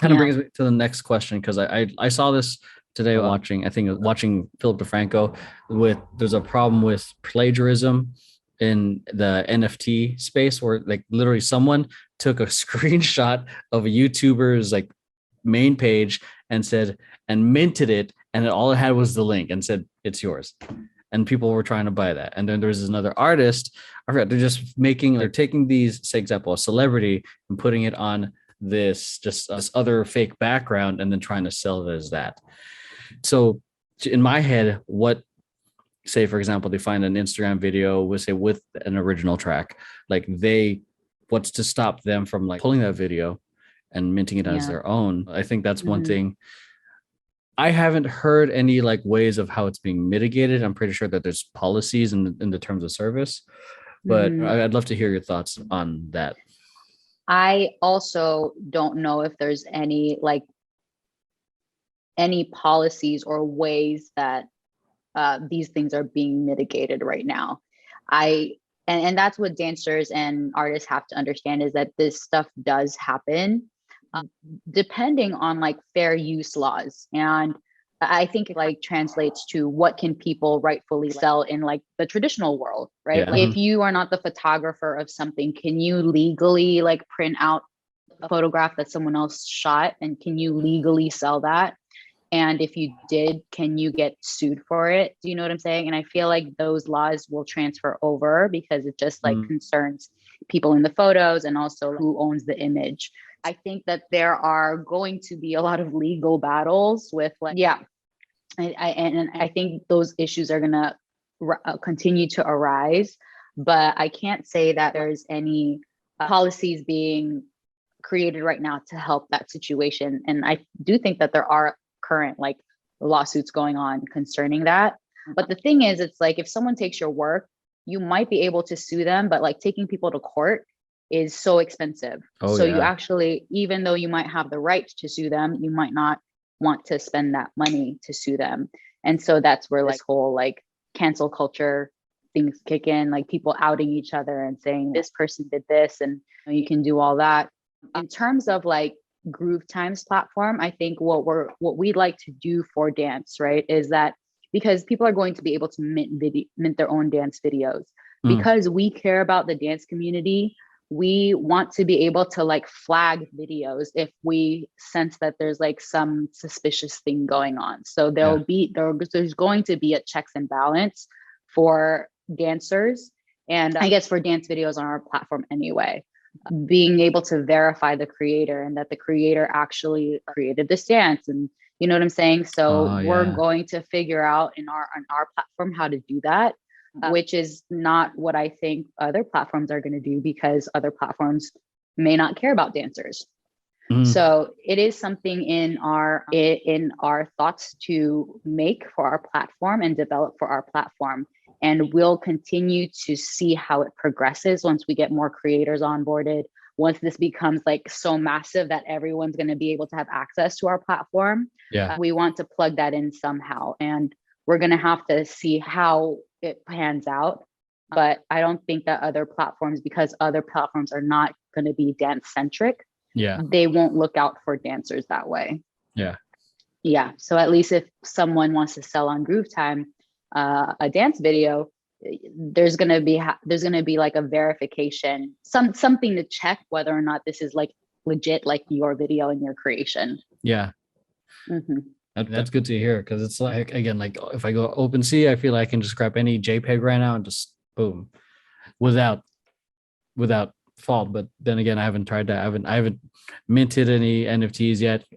kind of brings me to the next question, because I saw this today watching Philip DeFranco with there's a problem with plagiarism in the NFT space, where like literally someone took a screenshot of a YouTuber's like main page and said and minted it, and all it had was the link and said it's yours, and people were trying to buy that. And then there's another artist, I forgot, they're taking these, say example, a celebrity, and putting it on this other fake background, and then trying to sell it as that. So in my head, what, say for example, they find an Instagram video with an original track, like what's to stop them from like pulling that video and minting it as their own? I think that's one thing. I haven't heard any like ways of how it's being mitigated. I'm pretty sure that there's policies in the terms of service, but I'd love to hear your thoughts on that. I also don't know if there's any policies or ways that these things are being mitigated right now. And that's what dancers and artists have to understand, is that this stuff does happen, depending on like fair use laws. And I think it like translates to what can people rightfully sell in like the traditional world, right? Yeah. Like if you are not the photographer of something, can you legally like print out a photograph that someone else shot, and can you legally sell that? And if you did, can you get sued for it? Do you know what I'm saying? And I feel like those laws will transfer over, because it just like concerns people in the photos and also who owns the image. I think that there are going to be a lot of legal battles with like, I think those issues are going to continue to arise, but I can't say that there's any policies being created right now to help that situation. And I do think that there are current like lawsuits going on concerning that. But the thing is, it's like if someone takes your work, you might be able to sue them, but like taking people to court is so expensive. You actually, even though you might have the right to sue them, you might not want to spend that money to sue them. And so that's where like whole like cancel culture things kick in, like people outing each other and saying this person did this, and you can do all that. In terms of like Groove Time's platform, I think what we'd like to do for dance, right, is that because people are going to be able to mint their own dance videos, because we care about the dance community, we want to be able to like flag videos if we sense that there's like some suspicious thing going on. So there's going to be a checks and balance for dancers, and I guess for dance videos on our platform anyway, being able to verify the creator and that the creator actually created this dance. And you know what I'm saying? So we're going to figure out on our platform how to do that, which is not what I think other platforms are going to do, because other platforms may not care about dancers. So it is something in our thoughts to make for our platform and develop for our platform. And we'll continue to see how it progresses once we get more creators onboarded. Once this becomes like so massive that everyone's going to be able to have access to our platform, we want to plug that in somehow. And we're going to have to see how it pans out. But I don't think that other platforms, because other platforms are not going to be dance centric, they won't look out for dancers that way. So at least if someone wants to sell on Groove Time a dance video, there's going to be like a verification, something to check whether or not this is like legit, like your video and your creation. That's good to hear, because it's like, again, like if I go OpenSea, I feel like I can just grab any JPEG right now and just boom, without fault. But then again, I haven't tried that. I haven't minted any NFTs yet.